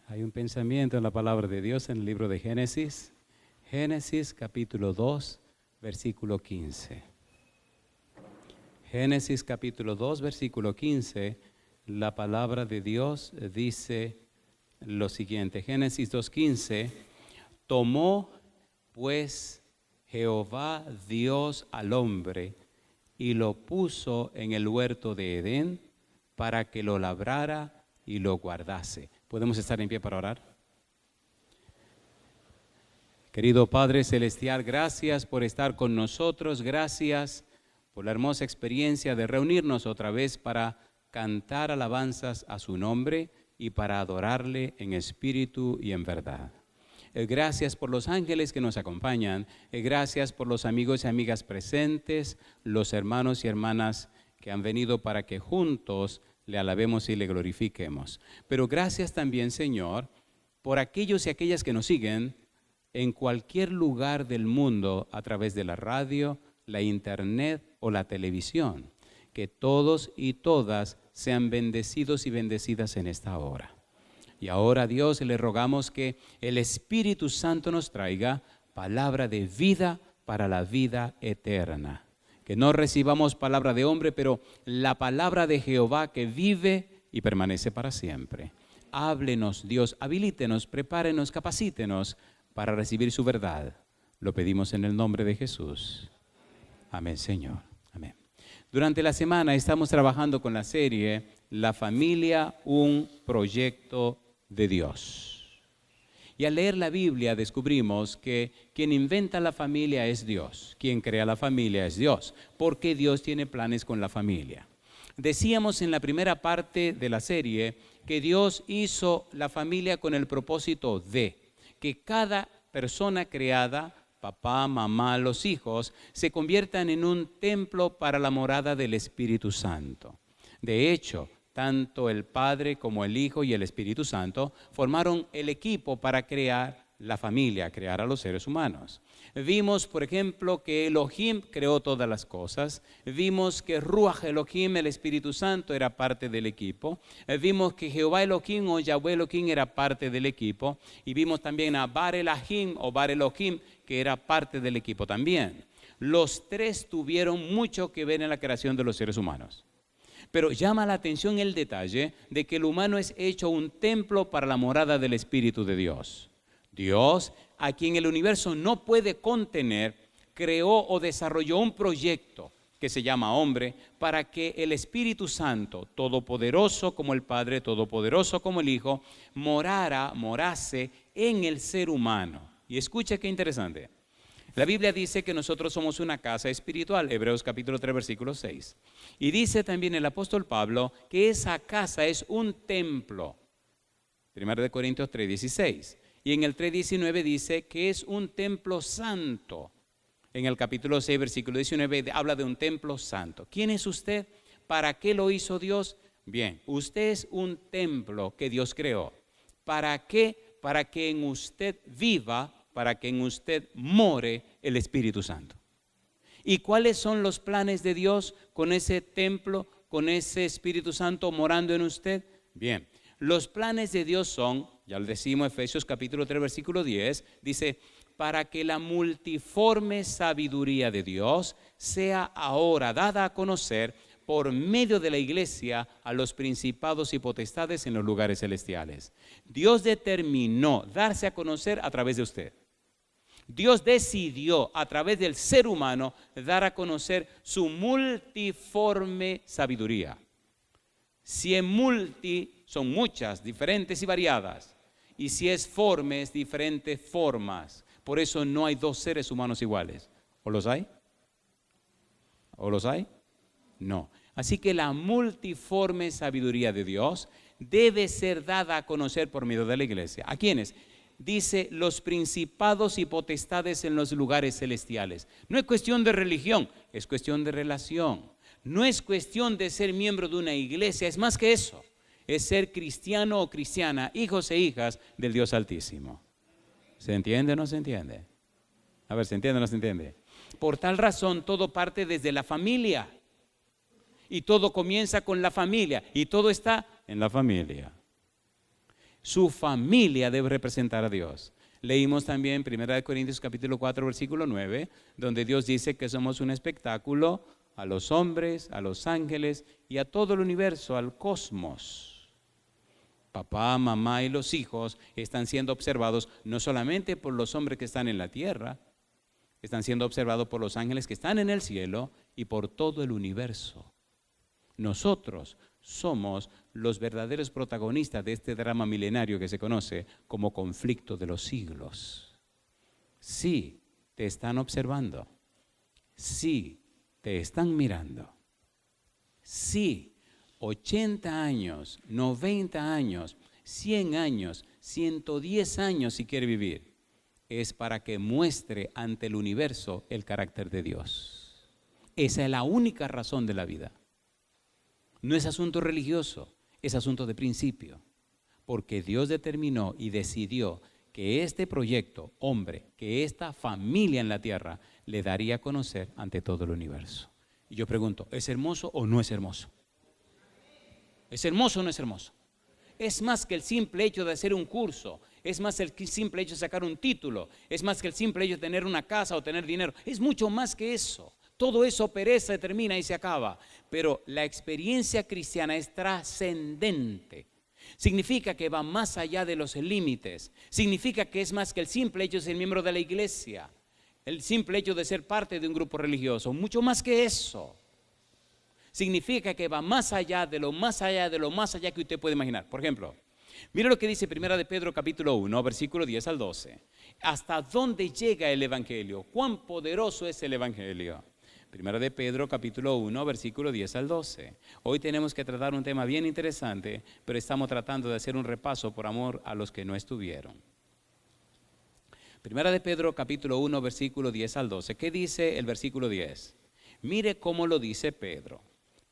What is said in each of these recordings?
Hay un pensamiento en la palabra de Dios en el libro de Génesis. Génesis capítulo 2, versículo 15. Génesis capítulo 2, versículo 15, la palabra de Dios dice lo siguiente. Génesis 2:15, tomó pues Jehová Dios al hombre y lo puso en el huerto de Edén para que lo labrara y lo guardase. ¿Podemos estar en pie para orar? Querido Padre Celestial, gracias por estar con nosotros, gracias por la hermosa experiencia de reunirnos otra vez para cantar alabanzas a su nombre y para adorarle en espíritu y en verdad. Gracias por los ángeles que nos acompañan, gracias por los amigos y amigas presentes, los hermanos y hermanas que han venido para que juntos le alabemos y le glorifiquemos. Pero gracias también, Señor, por aquellos y aquellas que nos siguen en cualquier lugar del mundo a través de la radio, la internet o la televisión. Que todos y todas sean bendecidos y bendecidas en esta hora. Y ahora, Dios, le rogamos que el Espíritu Santo nos traiga palabra de vida para la vida eterna. Que no recibamos palabra de hombre, pero la palabra de Jehová que vive y permanece para siempre. Háblenos, Dios, habilítenos, prepárenos, capacítenos para recibir su verdad. Lo pedimos en el nombre de Jesús. Amén, Señor. Amén. Durante la semana estamos trabajando con la serie La familia, un proyecto de Dios. Y al leer la Biblia descubrimos que quien inventa la familia es Dios, quien crea la familia es Dios, porque Dios tiene planes con la familia. Decíamos en la primera parte de la serie que Dios hizo la familia con el propósito de que cada persona creada, papá, mamá, los hijos, se conviertan en un templo para la morada del Espíritu Santo. De hecho, tanto el Padre como el Hijo y el Espíritu Santo formaron el equipo para crear la familia, crear a los seres humanos. Vimos, por ejemplo, que Elohim creó todas las cosas. Vimos que Ruach Elohim, el Espíritu Santo, era parte del equipo. Vimos que Jehová Elohim o Yahweh Elohim era parte del equipo. Y vimos también a Bar Elohim o Bar Elohim, que era parte del equipo también. Los tres tuvieron mucho que ver en la creación de los seres humanos. Pero llama la atención el detalle de que el humano es hecho un templo para la morada del Espíritu de Dios. Dios, a quien el universo no puede contener, creó o desarrolló un proyecto que se llama hombre para que el Espíritu Santo, todopoderoso como el Padre, todopoderoso como el Hijo, morase en el ser humano. Y escucha qué interesante. La Biblia dice que nosotros somos una casa espiritual, Hebreos capítulo 3, versículo 6. Y dice también el apóstol Pablo que esa casa es un templo. 1 Corintios 3, 16. Y en el 3, 19 dice que es un templo santo. En el capítulo 6, versículo 19 habla de un templo santo. ¿Quién es usted? ¿Para qué lo hizo Dios? Bien, usted es un templo que Dios creó. ¿Para qué? Para que en usted viva, para que en usted more el Espíritu Santo. ¿Y cuáles son los planes de Dios con ese templo, con ese Espíritu Santo morando en usted? Bien, los planes de Dios son, ya lo decimos, Efesios capítulo 3, versículo 10, dice, para que la multiforme sabiduría de Dios sea ahora dada a conocer por medio de la iglesia a los principados y potestades en los lugares celestiales. Dios determinó darse a conocer a través de usted. Dios decidió a través del ser humano dar a conocer su multiforme sabiduría. Si es multi, son muchas, diferentes y variadas. Y si es formes, diferentes formas. Por eso no hay dos seres humanos iguales. ¿O los hay? ¿O los hay? No. Así que la multiforme sabiduría de Dios debe ser dada a conocer por medio de la iglesia. ¿A quiénes? Dice los principados y potestades en los lugares celestiales. No es cuestión de religión, es cuestión de relación. No es cuestión de ser miembro de una iglesia, es más que eso. Es ser cristiano o cristiana, hijos e hijas del Dios Altísimo. ¿Se entiende o no se entiende? A ver, ¿se entiende o no se entiende? Por tal razón, todo parte desde la familia. Y todo comienza con la familia. Y todo está en la familia. Su familia debe representar a Dios. Leímos también 1 Corintios capítulo 4, versículo 9, donde Dios dice que somos un espectáculo a los hombres, a los ángeles y a todo el universo, al cosmos. Papá, mamá y los hijos están siendo observados no solamente por los hombres que están en la tierra, están siendo observados por los ángeles que están en el cielo y por todo el universo. Nosotros somos los verdaderos protagonistas de este drama milenario que se conoce como conflicto de los siglos. Sí, te están observando. Sí, te están mirando. Sí, 80 años, 90 años, 100 años, 110 años si quiere vivir, es para que muestre ante el universo el carácter de Dios. Esa es la única razón de la vida. No es asunto religioso, es asunto de principio. Porque Dios determinó y decidió que este proyecto, hombre, que esta familia en la tierra, le daría a conocer ante todo el universo. Y yo pregunto, ¿es hermoso o no es hermoso? ¿Es hermoso o no es hermoso? Es más que el simple hecho de hacer un curso, es más el simple hecho de sacar un título, es más que el simple hecho de tener una casa o tener dinero, es mucho más que eso. Todo eso perece, termina y se acaba. Pero la experiencia cristiana es trascendente. Significa que va más allá de los límites. Significa que es más que el simple hecho de ser miembro de la iglesia, el simple hecho de ser parte de un grupo religioso. Mucho más que eso. Significa que va más allá de lo más allá de lo más allá que usted puede imaginar. Por ejemplo, mire lo que dice 1 de Pedro capítulo 1, versículo 10 al 12. ¿Hasta dónde llega el evangelio? ¿Cuán poderoso es el evangelio? 1 de Pedro capítulo 1, versículo 10 al 12. Hoy tenemos que tratar un tema bien interesante, pero estamos tratando de hacer un repaso por amor a los que no estuvieron. 1 de Pedro capítulo 1, versículo 10 al 12. ¿Qué dice el versículo 10? Mire cómo lo dice Pedro.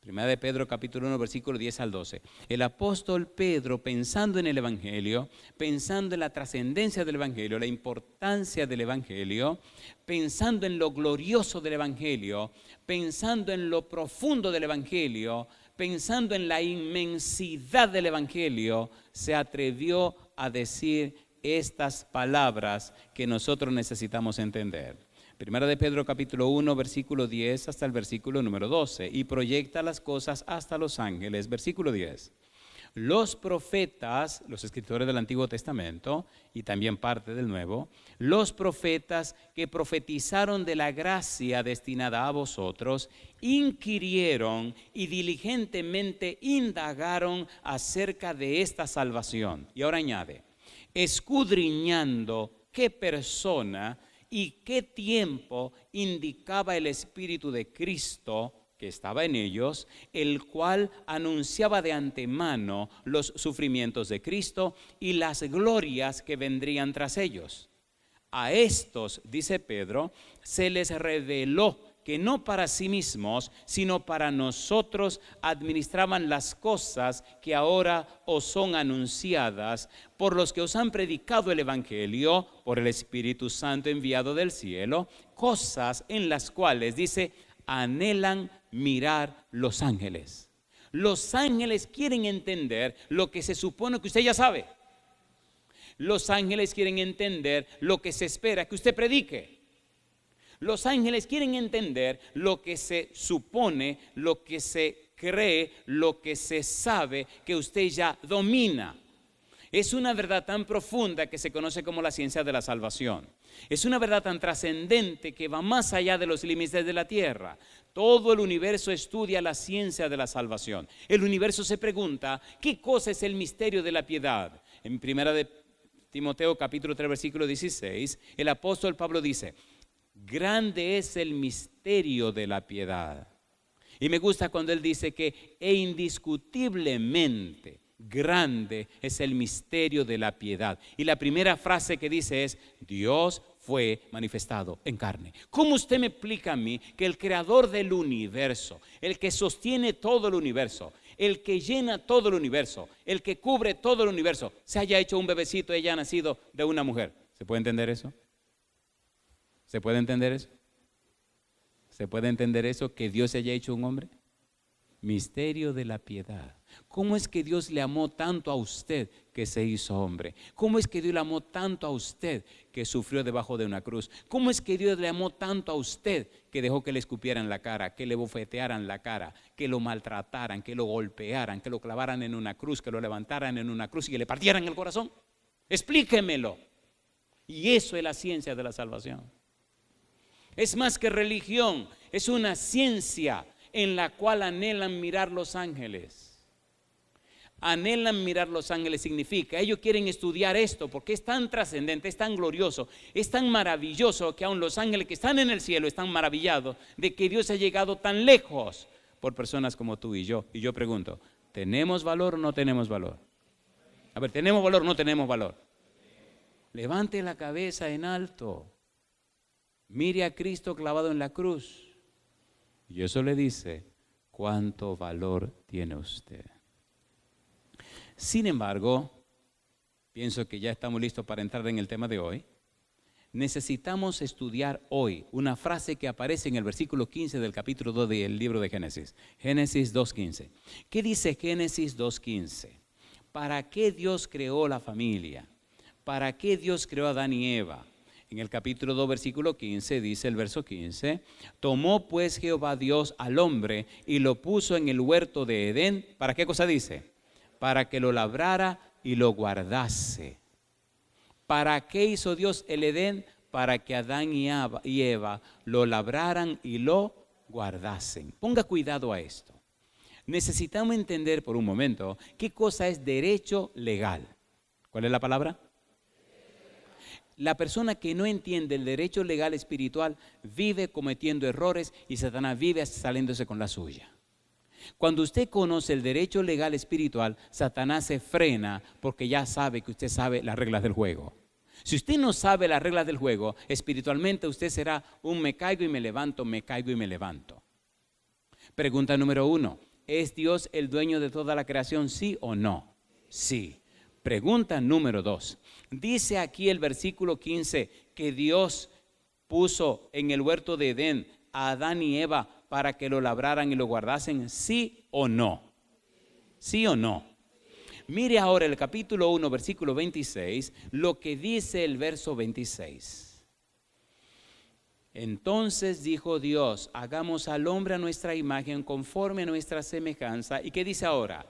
1 de Pedro capítulo 1, versículo 10 al 12. El apóstol Pedro, pensando en el evangelio, pensando en la trascendencia del evangelio, la importancia del evangelio, pensando en lo glorioso del evangelio, pensando en lo profundo del evangelio, pensando en la inmensidad del evangelio, se atrevió a decir estas palabras que nosotros necesitamos entender. Primera de Pedro capítulo 1, versículo 10 hasta el versículo número 12. Y proyecta las cosas hasta los ángeles. Versículo 10. Los profetas, los escritores del Antiguo Testamento y también parte del Nuevo, los profetas que profetizaron de la gracia destinada a vosotros, inquirieron y diligentemente indagaron acerca de esta salvación. Y ahora añade, escudriñando qué persona y qué tiempo indicaba el Espíritu de Cristo que estaba en ellos, el cual anunciaba de antemano los sufrimientos de Cristo y las glorias que vendrían tras ellos. A estos, dice Pedro, se les reveló que no para sí mismos, sino para nosotros administraban las cosas que ahora os son anunciadas por los que os han predicado el Evangelio, por el Espíritu Santo enviado del cielo, cosas en las cuales, dice, anhelan mirar los ángeles. Los ángeles quieren entender lo que se supone que usted ya sabe. Los ángeles quieren entender lo que se espera que usted predique. Los ángeles quieren entender lo que se supone, lo que se cree, lo que se sabe que usted ya domina. Es una verdad tan profunda que se conoce como la ciencia de la salvación. Es una verdad tan trascendente que va más allá de los límites de la tierra. Todo el universo estudia la ciencia de la salvación. El universo se pregunta, ¿qué cosa es el misterio de la piedad? En 1 de Timoteo capítulo 3 versículo 16, el apóstol Pablo dice, grande es el misterio de la piedad. Y me gusta cuando él dice que indiscutiblemente grande es el misterio de la piedad. Y la primera frase que dice es, Dios fue manifestado en carne. ¿Cómo usted me explica a mí que el creador del universo, el que sostiene todo el universo, el que llena todo el universo, el que cubre todo el universo, se haya hecho un bebecito y haya nacido de una mujer? ¿Se puede entender eso? ¿Se puede entender eso? ¿Se puede entender eso, que Dios se haya hecho un hombre? Misterio de la piedad. ¿Cómo es que Dios le amó tanto a usted que se hizo hombre? ¿Cómo es que Dios le amó tanto a usted que sufrió debajo de una cruz? ¿Cómo es que Dios le amó tanto a usted que dejó que le escupieran la cara, que le bofetearan la cara, que lo maltrataran, que lo golpearan, que lo clavaran en una cruz, que lo levantaran en una cruz y que le partieran el corazón? Explíquemelo. Y eso es la ciencia de la salvación. Es más que religión, es una ciencia en la cual anhelan mirar los ángeles. Anhelan mirar los ángeles significa, ellos quieren estudiar esto porque es tan trascendente, es tan glorioso, es tan maravilloso que aún los ángeles que están en el cielo están maravillados de que Dios ha llegado tan lejos por personas como tú y yo. Y yo pregunto, ¿tenemos valor o no tenemos valor? A ver, ¿tenemos valor o no tenemos valor? Levante la cabeza en alto. Mire a Cristo clavado en la cruz. Y eso le dice cuánto valor tiene usted. Sin embargo, pienso que ya estamos listos para entrar en el tema de hoy. Necesitamos estudiar hoy una frase que aparece en el versículo 15 del capítulo 2 del libro de Génesis. Génesis 2.15. ¿Qué dice Génesis 2.15? ¿Para qué Dios creó la familia? ¿Para qué Dios creó a Adán y Eva? En el capítulo 2, versículo 15, dice el verso 15, tomó pues Jehová Dios al hombre y lo puso en el huerto de Edén. ¿Para qué cosa dice? Para que lo labrara y lo guardase. ¿Para qué hizo Dios el Edén? Para que Adán y Eva lo labraran y lo guardasen. Ponga cuidado a esto. Necesitamos entender por un momento qué cosa es derecho legal. ¿Cuál es la palabra? La persona que no entiende el derecho legal espiritual vive cometiendo errores y Satanás vive saliéndose con la suya. Cuando usted conoce el derecho legal espiritual, Satanás se frena porque ya sabe que usted sabe las reglas del juego. Si usted no sabe las reglas del juego, espiritualmente usted será un me caigo y me levanto, me caigo y me levanto. Pregunta número 1, ¿es Dios el dueño de toda la creación, sí o no? Sí. Pregunta número 2. Dice aquí el versículo 15 que Dios puso en el huerto de Edén a Adán y Eva para que lo labraran y lo guardasen, ¿sí o no? ¿Sí o no? Mire ahora el capítulo 1, versículo 26, lo que dice el verso 26. Entonces dijo Dios, hagamos al hombre a nuestra imagen conforme a nuestra semejanza. ¿Y qué dice ahora?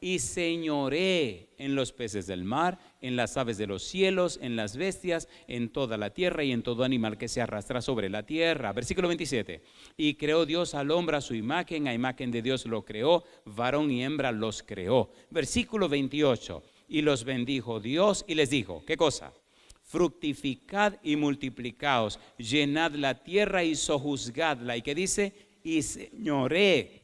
Y señoré en los peces del mar, en las aves de los cielos, en las bestias, en toda la tierra y en todo animal que se arrastra sobre la tierra. Versículo 27. Y creó Dios al hombre a su imagen, a imagen de Dios lo creó, varón y hembra los creó. Versículo 28. Y los bendijo Dios y les dijo, ¿qué cosa? Fructificad y multiplicaos, llenad la tierra y sojuzgadla. ¿Y qué dice? Y señoré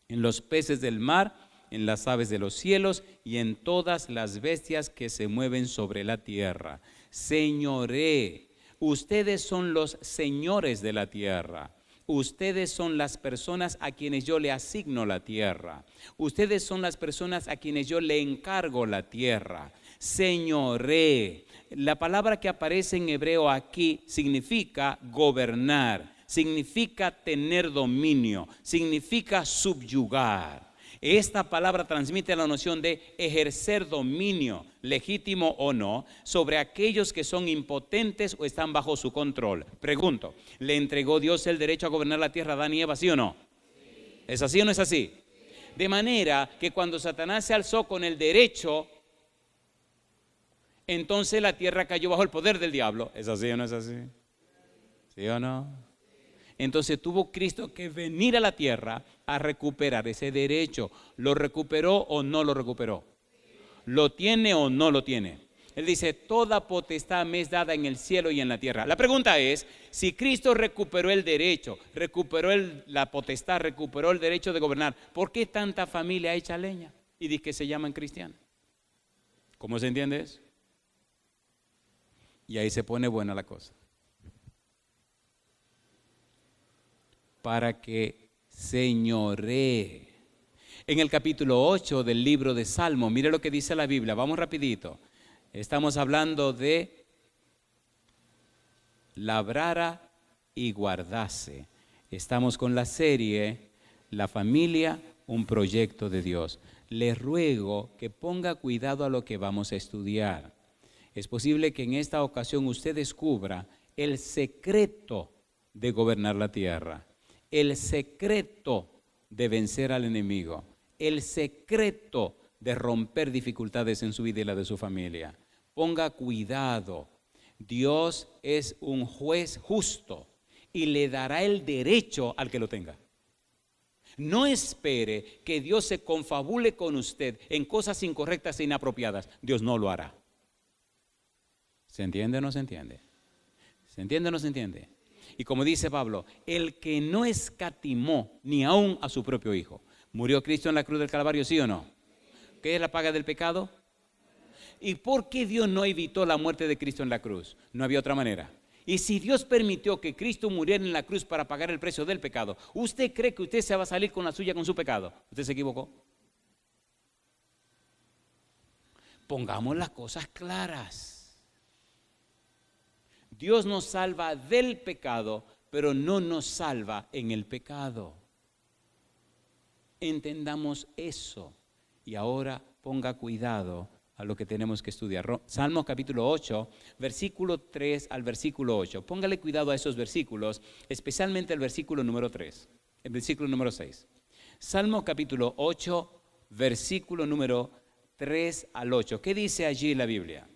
en los peces del mar, en las aves de los cielos y en todas las bestias que se mueven sobre la tierra. Señoré, ustedes son los señores de la tierra. Ustedes son las personas a quienes yo le asigno la tierra. Ustedes son las personas a quienes yo le encargo la tierra. Señoré. La palabra que aparece en hebreo aquí significa gobernar, significa tener dominio, significa subyugar. Esta palabra transmite la noción de ejercer dominio, legítimo o no, sobre aquellos que son impotentes o están bajo su control. Pregunto, ¿le entregó Dios el derecho a gobernar la tierra a Adán y Eva, sí o no? Sí. ¿Es así o no es así? Sí. De manera que cuando Satanás se alzó con el derecho, entonces la tierra cayó bajo el poder del diablo. ¿Es así o no es así? ¿Sí o no? Entonces tuvo Cristo que venir a la tierra a recuperar ese derecho. ¿Lo recuperó o no lo recuperó? ¿Lo tiene o no lo tiene? Él dice, toda potestad me es dada en el cielo y en la tierra. La pregunta es, si Cristo recuperó el derecho, recuperó la potestad, recuperó el derecho de gobernar, ¿por qué tanta familia hecha leña? Y dice que se llaman cristianos. ¿Cómo se entiende eso? Y ahí se pone buena la cosa. Para que señoree. En el capítulo 8 del libro de Salmo, mire lo que dice la Biblia, vamos rapidito. Estamos hablando de labrara y guardase. Estamos con la serie La familia, un proyecto de Dios. le ruego que ponga cuidado a lo que vamos a estudiar. Es posible que en esta ocasión usted descubra el secreto de gobernar la tierra, el secreto de vencer al enemigo, el secreto de romper dificultades en su vida y la de su familia. Ponga cuidado. Dios es un juez justo y le dará el derecho al que lo tenga. No espere que Dios se confabule con usted en cosas incorrectas e inapropiadas. Dios no lo hará. ¿Se entiende o no se entiende? ¿Se entiende o no se entiende? Y como dice Pablo, el que no escatimó ni aún a su propio Hijo. ¿Murió Cristo en la cruz del Calvario, sí o no? ¿Qué es la paga del pecado? ¿Y por qué Dios no evitó la muerte de Cristo en la cruz? No había otra manera. Y si Dios permitió que Cristo muriera en la cruz para pagar el precio del pecado, ¿usted cree que usted se va a salir con la suya con su pecado? ¿Usted se equivocó? Pongamos las cosas claras. Dios nos salva del pecado, pero no nos salva en el pecado. Entendamos eso. Y ahora ponga cuidado a lo que tenemos que estudiar. Salmo capítulo 8, versículo 3 al versículo 8. Póngale cuidado a esos versículos, especialmente el versículo número 3, el versículo número 6. Salmo capítulo 8, versículo número 3 al 8. ¿Qué dice allí la Biblia?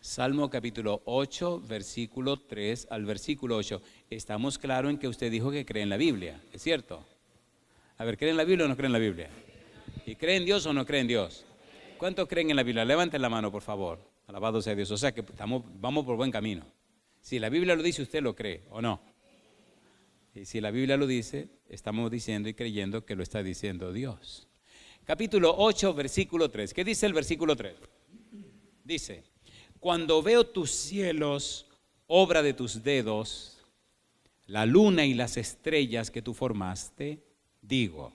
Salmo capítulo 8, versículo 3 al versículo 8. Estamos claros en que usted dijo que cree en la Biblia, ¿es cierto? A ver, ¿cree en la Biblia o no cree en la Biblia? ¿Y cree en Dios o no cree en Dios? ¿Cuántos creen en la Biblia? Levanten la mano, por favor. Alabado sea Dios. O sea que vamos por buen camino. Si la Biblia lo dice, ¿usted lo cree o no? Y si la Biblia lo dice, estamos diciendo y creyendo que lo está diciendo Dios. Capítulo 8, versículo 3. ¿Qué dice el versículo 3? Dice: cuando veo tus cielos, obra de tus dedos, la luna y las estrellas que tú formaste, digo,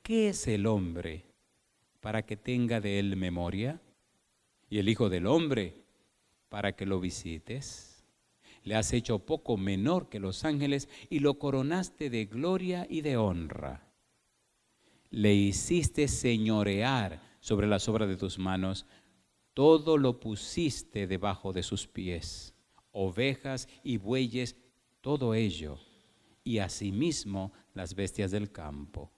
¿qué es el hombre para que tenga de él memoria? Y el Hijo del Hombre para que lo visites. Le has hecho poco menor que los ángeles y lo coronaste de gloria y de honra. Le hiciste señorear sobre las obras de tus manos. Todo lo pusiste debajo de sus pies, ovejas y bueyes, todo ello, y asimismo las bestias del campo,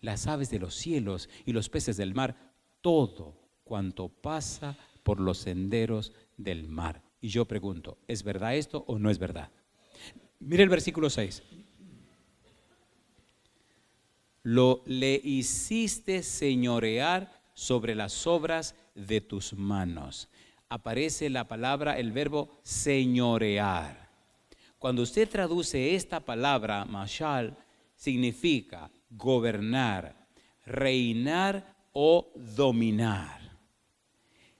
las aves de los cielos y los peces del mar, todo cuanto pasa por los senderos del mar. Y yo pregunto, ¿es verdad esto o no es verdad? Mire el versículo 6. Le hiciste señorear sobre las obras de tus manos. Aparece la palabra, el verbo señorear. Cuando usted traduce esta palabra, mashal, significa gobernar, reinar o dominar.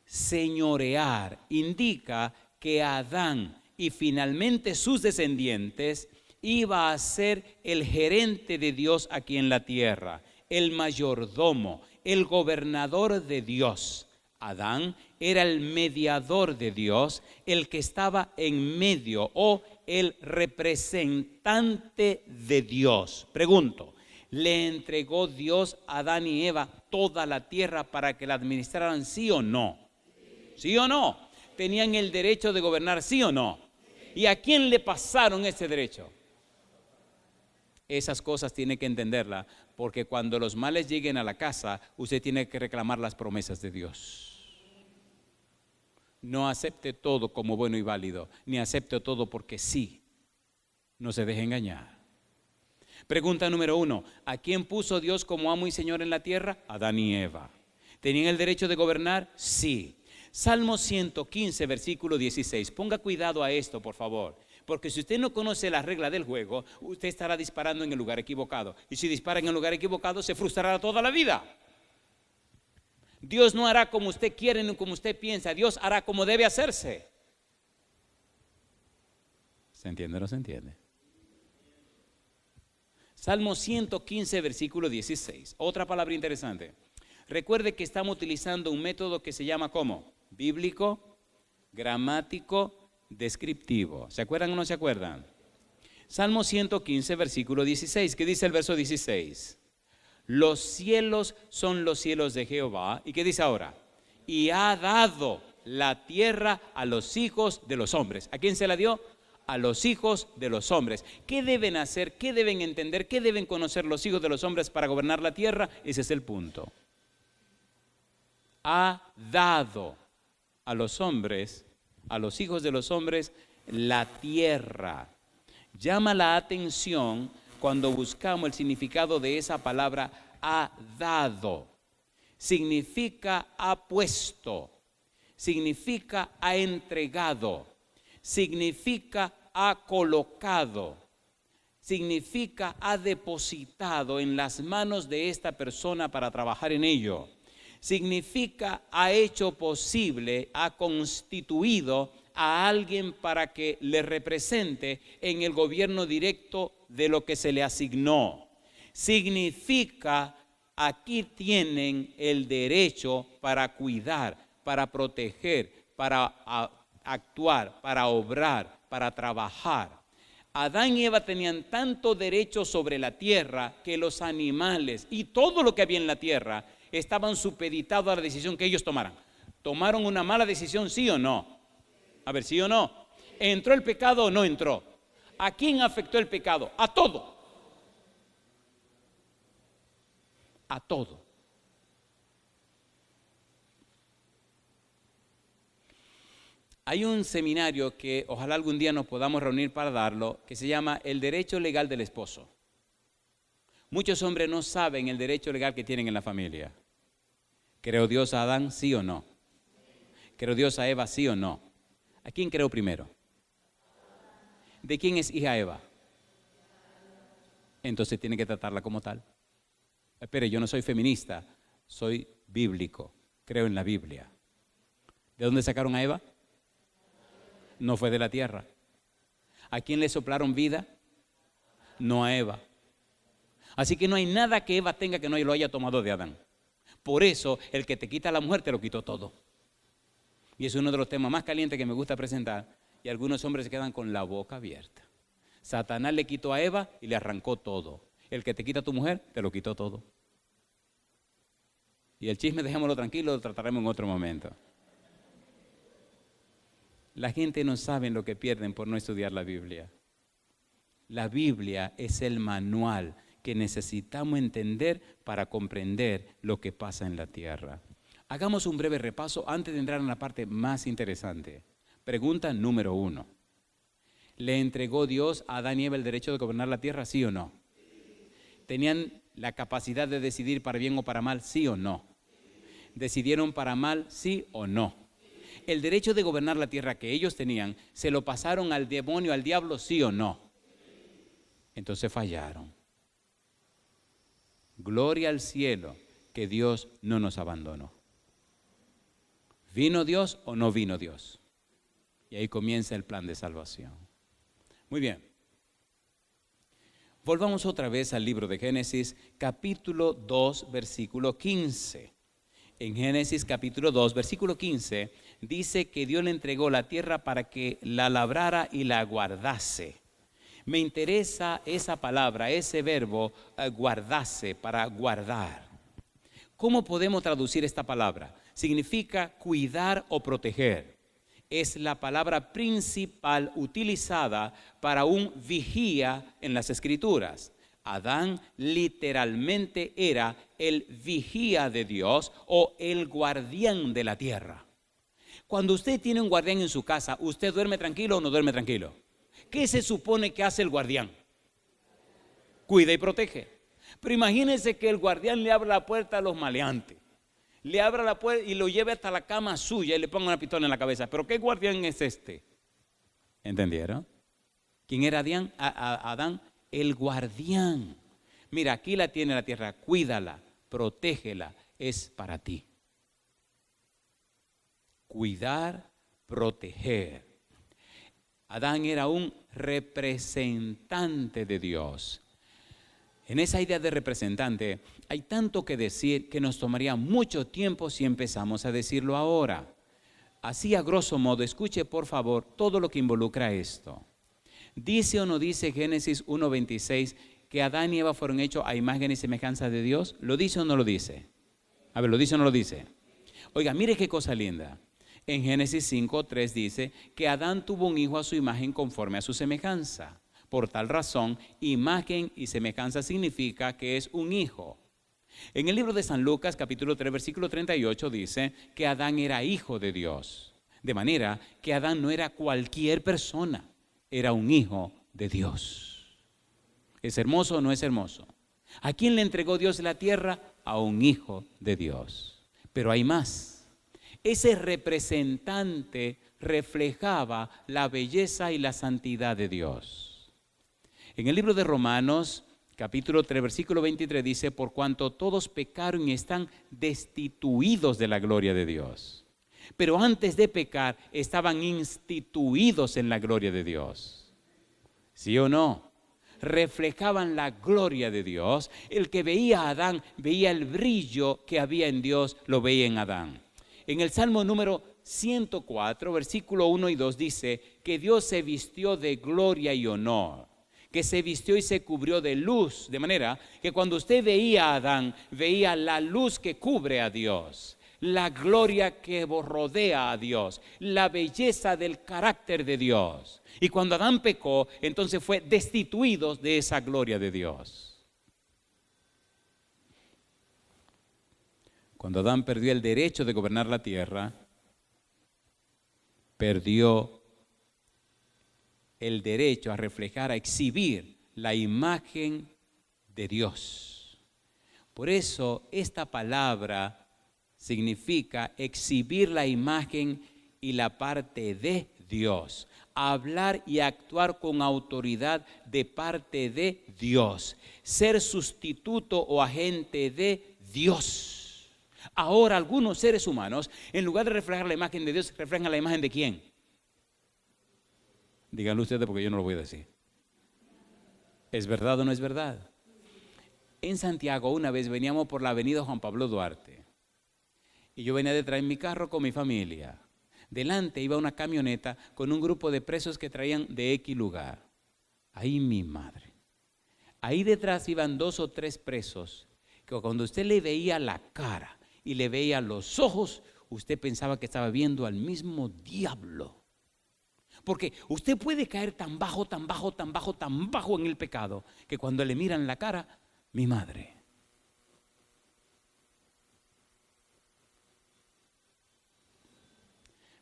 Señorear indica que Adán y finalmente sus descendientes iba a ser el gerente de Dios aquí en la tierra, el mayordomo, el gobernador de Dios. Adán era el mediador de Dios, el que estaba en medio o el representante de Dios. Pregunto, ¿le entregó Dios a Adán y Eva toda la tierra para que la administraran, sí o no? ¿Sí o no? ¿Tenían el derecho de gobernar, sí o no? ¿Y a quién le pasaron ese derecho? Esas cosas tiene que entenderla, porque cuando los males lleguen a la casa, usted tiene que reclamar las promesas de Dios. No acepte todo como bueno y válido, ni acepte todo porque sí. No se deje engañar. Pregunta número 1, ¿a quién puso Dios como amo y Señor en la tierra? Adán y Eva. ¿Tenían el derecho de gobernar? Sí. Salmo 115, versículo 16. Ponga cuidado a esto, por favor. Porque si usted no conoce la regla del juego, usted estará disparando en el lugar equivocado. Y si dispara en el lugar equivocado, se frustrará toda la vida. Dios no hará como usted quiere ni como usted piensa. Dios hará como debe hacerse. ¿Se entiende o no se entiende? Salmo 115, versículo 16. Otra palabra interesante. Recuerde que estamos utilizando un método que se llama ¿cómo? Bíblico, gramático, descriptivo. ¿Se acuerdan o no se acuerdan? Salmo 115, versículo 16. ¿Qué dice el verso 16? Los cielos son los cielos de Jehová. ¿Y qué dice ahora? Y ha dado la tierra a los hijos de los hombres. ¿A quién se la dio? A los hijos de los hombres. ¿Qué deben hacer? ¿Qué deben entender? ¿Qué deben conocer los hijos de los hombres para gobernar la tierra? Ese es el punto. Ha dado a los hombres, a los hijos de los hombres, la tierra. Llama la atención cuando buscamos el significado de esa palabra ha dado. Significa ha puesto, significa ha entregado, significa ha colocado, significa ha depositado en las manos de esta persona para trabajar en ello. Significa ha hecho posible, ha constituido a alguien para que le represente en el gobierno directo de lo que se le asignó. Significa aquí tienen el derecho para cuidar, para proteger, para actuar, para obrar, para trabajar. Adán y Eva tenían tanto derecho sobre la tierra que los animales y todo lo que había en la tierra estaban supeditados a la decisión que ellos tomaran. ¿Tomaron una mala decisión, sí o no? A ver, ¿sí o no? ¿Entró el pecado o no entró? ¿A quién afectó el pecado? A todo. A todo. Hay un seminario que ojalá algún día nos podamos reunir para darlo, que se llama El Derecho Legal del Esposo. Muchos hombres no saben el derecho legal que tienen en la familia. ¿Creó Dios a Adán, sí o no? ¿Creó Dios a Eva, sí o no? ¿A quién creó primero? ¿De quién es hija Eva? Entonces tiene que tratarla como tal. Espere, yo no soy feminista, soy bíblico, creo en la Biblia. ¿De dónde sacaron a Eva? No fue de la tierra. ¿A quién le soplaron vida? No a Eva. Así que no hay nada que Eva tenga que no lo haya tomado de Adán. Por eso, el que te quita a la mujer te lo quitó todo. Y es uno de los temas más calientes que me gusta presentar. Y algunos hombres se quedan con la boca abierta. Satanás le quitó a Eva y le arrancó todo. El que te quita a tu mujer, te lo quitó todo. Y el chisme dejémoslo tranquilo, lo trataremos en otro momento. La gente no sabe lo que pierden por no estudiar la Biblia. La Biblia es el manual que necesitamos entender para comprender lo que pasa en la tierra. Hagamos un breve repaso antes de entrar en la parte más interesante. Pregunta número 1. ¿Le entregó Dios a Adán y Eva el derecho de gobernar la tierra, sí o no? ¿Tenían la capacidad de decidir para bien o para mal, sí o no? ¿Decidieron para mal, sí o no? El derecho de gobernar la tierra que ellos tenían, ¿se lo pasaron al demonio, al diablo, sí o no? Entonces fallaron. Gloria al cielo que Dios no nos abandonó. ¿Vino Dios o no vino Dios? Y ahí comienza el plan de salvación. Muy bien. Volvamos otra vez al libro de Génesis, capítulo 2, versículo 15. En Génesis capítulo 2, versículo 15, dice que Dios le entregó la tierra para que la labrara y la guardase. Me interesa esa palabra, ese verbo, guardase, para guardar. ¿Cómo podemos traducir esta palabra? Significa cuidar o proteger. Es la palabra principal utilizada para un vigía en las Escrituras. Adán literalmente era el vigía de Dios o el guardián de la tierra. Cuando usted tiene un guardián en su casa, ¿usted duerme tranquilo o no duerme tranquilo? ¿Qué se supone que hace el guardián? Cuida y protege. Pero imagínense que el guardián le abra la puerta a los maleantes. Le abra la puerta y lo lleve hasta la cama suya y le ponga una pistola en la cabeza. ¿Pero qué guardián es este? ¿Entendieron? ¿Quién era Adán? El guardián. Mira, aquí la tiene la tierra, cuídala, protégela, es para ti. Cuidar, proteger. Adán era un representante de Dios. En esa idea de representante hay tanto que decir que nos tomaría mucho tiempo si empezamos a decirlo ahora. Así a grosso modo, escuche por favor todo lo que involucra esto. ¿Dice o no dice Génesis 1:26 que Adán y Eva fueron hechos a imagen y semejanza de Dios? ¿Lo dice o no lo dice? A ver, ¿lo dice o no lo dice? Oiga, mire qué cosa linda. En Génesis 5:3 dice que Adán tuvo un hijo a su imagen conforme a su semejanza. Por tal razón, imagen y semejanza significa que es un hijo. En el libro de San Lucas, capítulo 3, versículo 38, dice que Adán era hijo de Dios. De manera que Adán no era cualquier persona, era un hijo de Dios. ¿Es hermoso o no es hermoso? ¿A quién le entregó Dios la tierra? A un hijo de Dios. Pero hay más. Ese representante reflejaba la belleza y la santidad de Dios. En el libro de Romanos, capítulo 3, versículo 23 dice, por cuanto todos pecaron y están destituidos de la gloria de Dios. Pero antes de pecar estaban instituidos en la gloria de Dios. ¿Sí o no? Reflejaban la gloria de Dios. El que veía a Adán veía el brillo que había en Dios, lo veía en Adán. En el Salmo número 104, versículo 1 y 2 dice que Dios se vistió de gloria y honor, que se vistió y se cubrió de luz, de manera que cuando usted veía a Adán, veía la luz que cubre a Dios, la gloria que rodea a Dios, la belleza del carácter de Dios. Y cuando Adán pecó, entonces fue destituido de esa gloria de Dios. Cuando Adán perdió el derecho de gobernar la tierra, perdió el derecho a reflejar, a exhibir la imagen de Dios. Por eso esta palabra significa exhibir la imagen y la parte de Dios, hablar y actuar con autoridad de parte de Dios, ser sustituto o agente de Dios. Ahora algunos seres humanos, en lugar de reflejar la imagen de Dios, reflejan la imagen de ¿quién? Díganlo ustedes porque yo no lo voy a decir. ¿Es verdad o no es verdad? En Santiago una vez veníamos por la avenida Juan Pablo Duarte y yo venía detrás en mi carro con mi familia. Delante iba una camioneta con un grupo de presos que traían de X lugar. Ahí mi madre. Ahí detrás iban 2 o 3 presos que cuando usted le veía la cara y le veía los ojos, usted pensaba que estaba viendo al mismo diablo. Porque usted puede caer tan bajo, tan bajo, tan bajo, tan bajo en el pecado, que cuando le miran la cara, mi madre.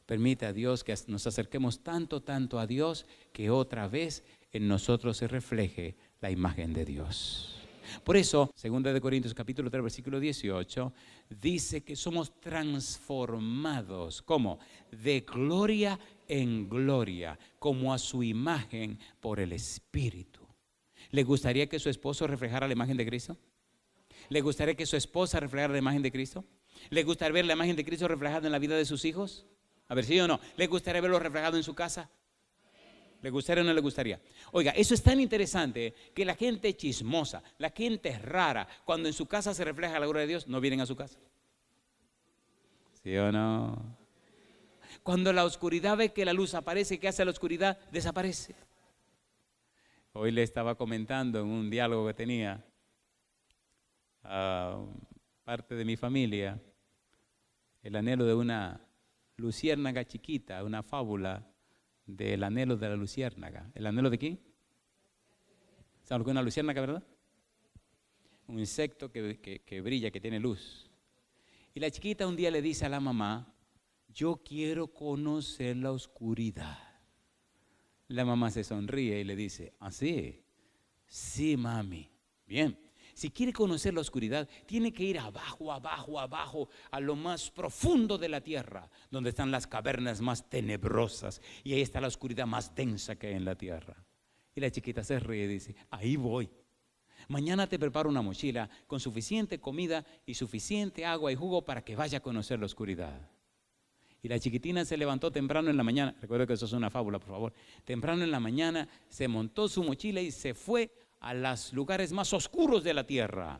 Permita a Dios que nos acerquemos tanto, tanto a Dios, que otra vez en nosotros se refleje la imagen de Dios. Por eso, 2 de Corintios capítulo 3, versículo 18, dice que somos transformados, ¿cómo? De gloria en gloria, como a su imagen por el Espíritu. ¿Le gustaría que su esposo reflejara la imagen de Cristo? ¿Le gustaría que su esposa reflejara la imagen de Cristo? ¿Le gustaría ver la imagen de Cristo reflejada en la vida de sus hijos? A ver, ¿sí o no? ¿Le gustaría verlo reflejado en su casa? ¿Le gustaría o no le gustaría? Oiga, eso es tan interesante que la gente chismosa, la gente rara, cuando en su casa se refleja la gloria de Dios, no vienen a su casa. ¿Sí o no? Cuando la oscuridad ve que la luz aparece, ¿qué hace la oscuridad? Desaparece. Hoy le estaba comentando en un diálogo que tenía a parte de mi familia el anhelo de una luciérnaga chiquita, una fábula del anhelo de la luciérnaga. ¿El anhelo de quién? ¿Saben lo que es una luciérnaga, verdad? Un insecto que brilla, que tiene luz. Y la chiquita un día le dice a la mamá, yo quiero conocer la oscuridad. La mamá se sonríe y le dice, ¿ah, sí? Sí, mami. Bien. Si quiere conocer la oscuridad, tiene que ir abajo, abajo, abajo, a lo más profundo de la tierra, donde están las cavernas más tenebrosas, y ahí está la oscuridad más densa que hay en la tierra. Y la chiquita se ríe y dice, ahí voy. Mañana te preparo una mochila con suficiente comida y suficiente agua y jugo para que vaya a conocer la oscuridad. Y la chiquitina se levantó temprano en la mañana, recuerdo que eso es una fábula, por favor. Temprano en la mañana se montó su mochila y se fue a los lugares más oscuros de la tierra.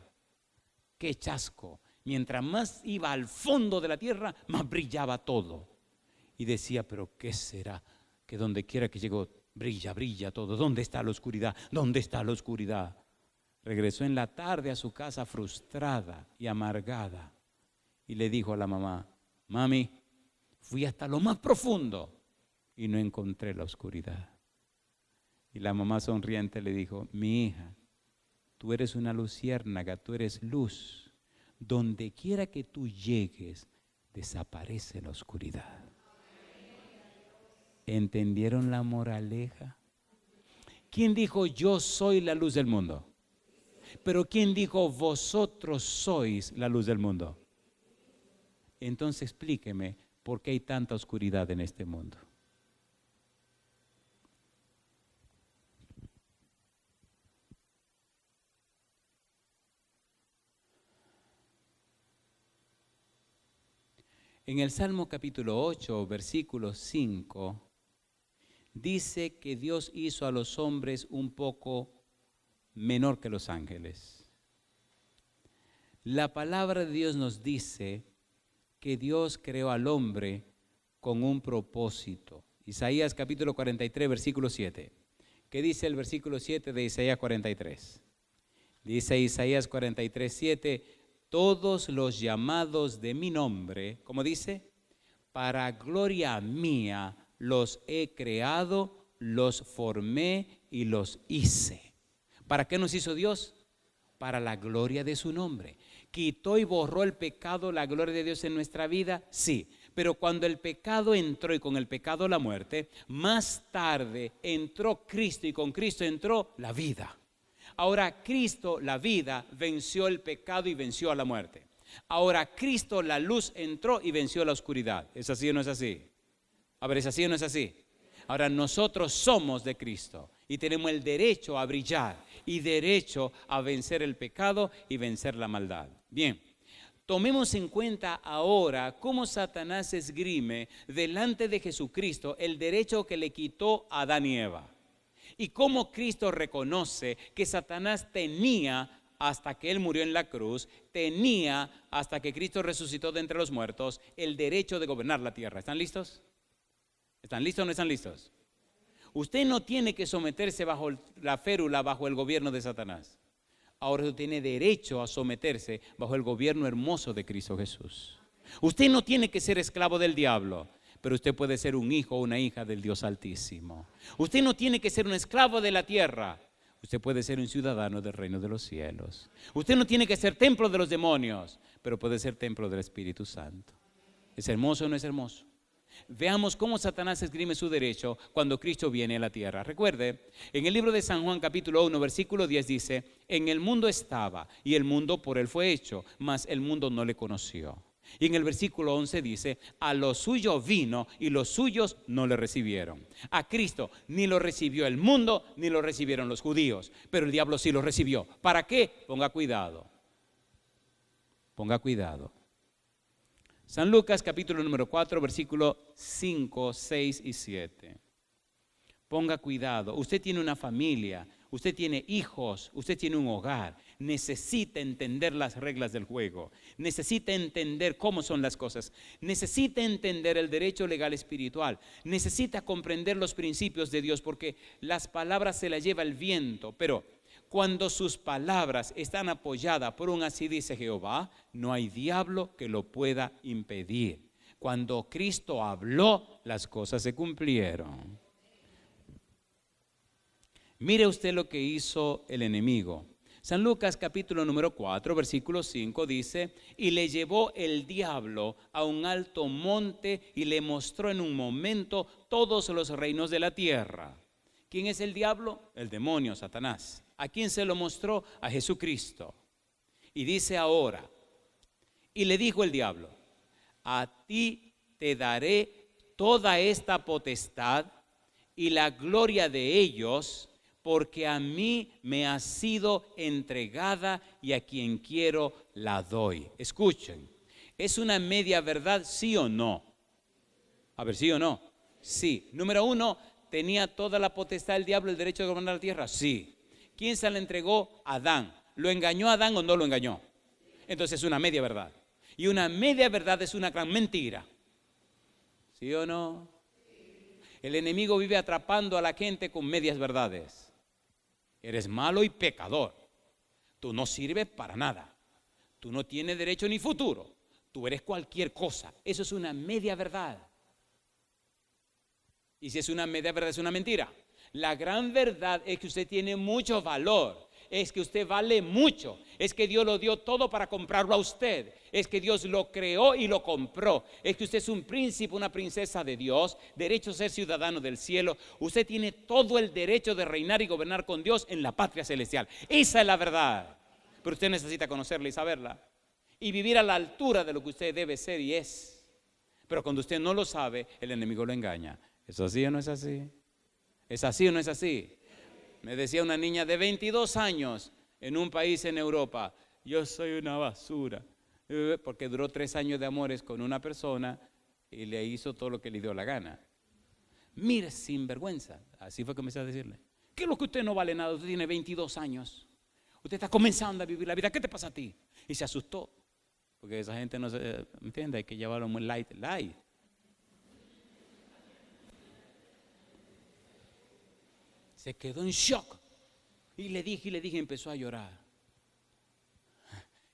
¡Qué chasco! Mientras más iba al fondo de la tierra, más brillaba todo. Y decía, pero ¿qué será? Que donde quiera que llegó, brilla, brilla todo. ¿Dónde está la oscuridad? ¿Dónde está la oscuridad? Regresó en la tarde a su casa frustrada y amargada y le dijo a la mamá: mami, fui hasta lo más profundo y no encontré la oscuridad. Y la mamá sonriente le dijo: mi hija, tú eres una luciérnaga, tú eres luz. Donde quiera que tú llegues, desaparece la oscuridad. ¿Entendieron la moraleja? ¿Quién dijo yo soy la luz del mundo? Pero ¿quién dijo vosotros sois la luz del mundo? Entonces explíqueme por qué hay tanta oscuridad en este mundo. En el Salmo capítulo 8, versículo 5, dice que Dios hizo a los hombres un poco menor que los ángeles. La palabra de Dios nos dice que Dios creó al hombre con un propósito. Isaías capítulo 43, versículo 7. ¿Qué dice el versículo 7 de Isaías 43? Dice Isaías 43, 7: todos los llamados de mi nombre, ¿cómo dice? Para gloria mía los he creado, los formé y los hice. ¿Para qué nos hizo Dios? Para la gloria de su nombre. ¿Quitó y borró el pecado, la gloria de Dios en nuestra vida? Sí. Pero cuando el pecado entró y con el pecado la muerte, más tarde entró Cristo y con Cristo entró la vida. Ahora Cristo, la vida, venció el pecado y venció a la muerte. Ahora Cristo, la luz, entró y venció la oscuridad. ¿Es así o no es así? A ver, ¿es así o no es así? Ahora nosotros somos de Cristo y tenemos el derecho a brillar y derecho a vencer el pecado y vencer la maldad. Bien, tomemos en cuenta ahora cómo Satanás esgrime delante de Jesucristo el derecho que le quitó a Adán y Eva. Y cómo Cristo reconoce que Satanás tenía, hasta que Él murió en la cruz, tenía, hasta que Cristo resucitó de entre los muertos, el derecho de gobernar la tierra. ¿Están listos? ¿Están listos o no están listos? Usted no tiene que someterse bajo la férula, bajo el gobierno de Satanás. Ahora usted tiene derecho a someterse bajo el gobierno hermoso de Cristo Jesús. Usted no tiene que ser esclavo del diablo, pero usted puede ser un hijo o una hija del Dios Altísimo. Usted no tiene que ser un esclavo de la tierra. Usted puede ser un ciudadano del reino de los cielos. Usted no tiene que ser templo de los demonios, pero puede ser templo del Espíritu Santo. ¿Es hermoso o no es hermoso? Veamos cómo Satanás esgrime su derecho cuando Cristo viene a la tierra. Recuerde, en el libro de San Juan capítulo 1, versículo 10 dice: en el mundo estaba y el mundo por él fue hecho, mas el mundo no le conoció. Y en el versículo 11 dice: a los suyos vino y los suyos no le recibieron. A Cristo ni lo recibió el mundo ni lo recibieron los judíos, pero el diablo sí lo recibió. ¿Para qué? Ponga cuidado. Ponga cuidado. San Lucas capítulo número 4, versículo 5, 6 y 7. Ponga cuidado. Usted tiene una familia, usted tiene hijos, usted tiene un hogar. Necesita entender las reglas del juego. Necesita entender cómo son las cosas. Necesita entender el derecho legal espiritual. Necesita comprender los principios de Dios, porque las palabras se las lleva el viento, pero cuando sus palabras están apoyadas por un así dice Jehová, no hay diablo que lo pueda impedir. Cuando Cristo habló, las cosas se cumplieron. Mire usted lo que hizo el enemigo. San Lucas capítulo número 4, versículo 5 dice: y le llevó el diablo a un alto monte y le mostró en un momento todos los reinos de la tierra. ¿Quién es el diablo? El demonio, Satanás. ¿A quién se lo mostró? A Jesucristo. Y dice ahora: y le dijo el diablo: a ti te daré toda esta potestad y la gloria de ellos, porque a mí me ha sido entregada y a quien quiero la doy. Escuchen, ¿es una media verdad, sí o no? A ver, ¿sí o no? Sí. Número uno, ¿tenía toda la potestad del diablo, el derecho de gobernar la tierra? Sí. ¿Quién se la entregó? Adán. ¿Lo engañó Adán o no lo engañó? Entonces es una media verdad. Y una media verdad es una gran mentira. ¿Sí o no? El enemigo vive atrapando a la gente con medias verdades. Eres malo y pecador. tú no sirves para nada. Tú no tienes derecho ni futuro. Tú eres cualquier cosa. Eso es una media verdad. Y si es una media verdad, es una mentira. La gran verdad es que usted tiene mucho valor. Es que usted vale mucho. Es que Dios lo dio todo para comprarlo a usted. Es que Dios lo creó y lo compró. Es que usted es un príncipe, una princesa de Dios. Derecho a ser ciudadano del cielo. Usted tiene todo el derecho de reinar y gobernar con Dios en la patria celestial. Esa es la verdad. Pero usted necesita conocerla y saberla. Y vivir a la altura de lo que usted debe ser y es. Pero cuando usted no lo sabe, el enemigo lo engaña. ¿Es así o no es así? ¿Es así o no es así? Me decía una niña de 22 años en un país en Europa: yo soy una basura, porque duró 3 años de amores con una persona y le hizo todo lo que le dio la gana. Mire, sinvergüenza. Así fue que comencé a decirle: ¿qué es lo que usted no vale nada? Usted tiene 22 años. Usted está comenzando a vivir la vida. ¿Qué te pasa a ti? Y se asustó. Porque esa gente no se entiende, hay que llevarlo muy light. Se quedó en shock. Y le dije, empezó a llorar.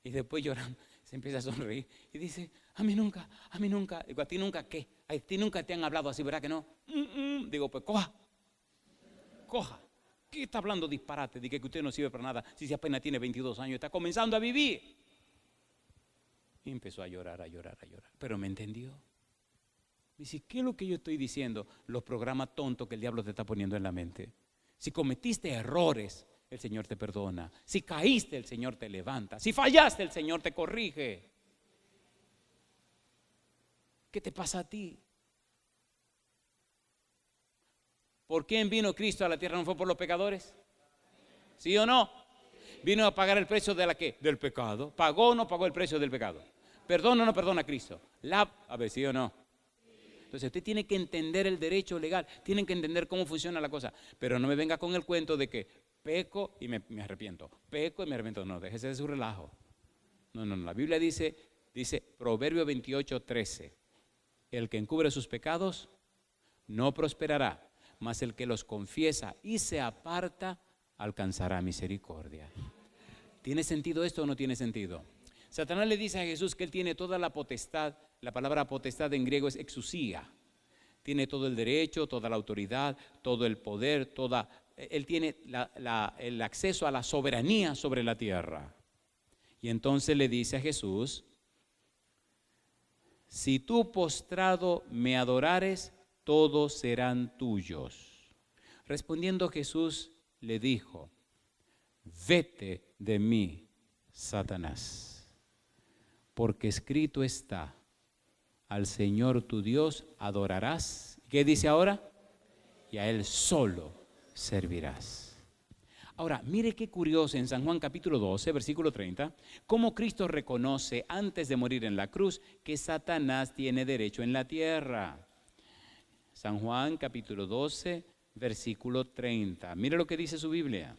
Y después llorando, se empieza a sonreír. Y dice: a mí nunca. Digo: ¿a ti nunca qué? A ti nunca te han hablado así, ¿verdad que no? Digo: pues coja. ¿Qué está hablando disparate? De que usted no sirve para nada. Si apenas tiene 22 años, está comenzando a vivir. Y empezó a llorar. Pero me entendió. Dice: ¿qué es lo que yo estoy diciendo? Los programas tontos que el diablo te está poniendo en la mente. Si cometiste errores, el Señor te perdona. Si caíste, el Señor te levanta. Si fallaste, el Señor te corrige. ¿Qué te pasa a ti? ¿Por quién vino Cristo a la tierra? ¿No fue por los pecadores? ¿Sí o no? Vino a pagar el precio de la ¿qué? Del pecado. ¿Pagó o no pagó el precio del pecado? ¿Perdona o no perdona a Cristo? A ver, ¿sí o no? Entonces usted tiene que entender el derecho legal, tienen que entender cómo funciona la cosa. Pero no me venga con el cuento de que peco y me arrepiento. Peco y me arrepiento. No, déjese de su relajo. No, la Biblia dice Proverbio 28:13. El que encubre sus pecados no prosperará, mas el que los confiesa y se aparta alcanzará misericordia. ¿Tiene sentido esto o no tiene sentido? Satanás le dice a Jesús que él tiene toda la potestad. La palabra potestad en griego es exousia. Tiene todo el derecho, toda la autoridad, todo el poder, él tiene el acceso a la soberanía sobre la tierra. Y entonces le dice a Jesús: si tú postrado me adorares, todos serán tuyos. Respondiendo Jesús le dijo: vete de mí, Satanás, porque escrito está: al Señor tu Dios adorarás. ¿Qué dice ahora? Y a Él solo servirás. Ahora, mire qué curioso en San Juan capítulo 12, versículo 30, cómo Cristo reconoce antes de morir en la cruz que Satanás tiene derecho en la tierra. San Juan capítulo 12, versículo 30. Mire lo que dice su Biblia.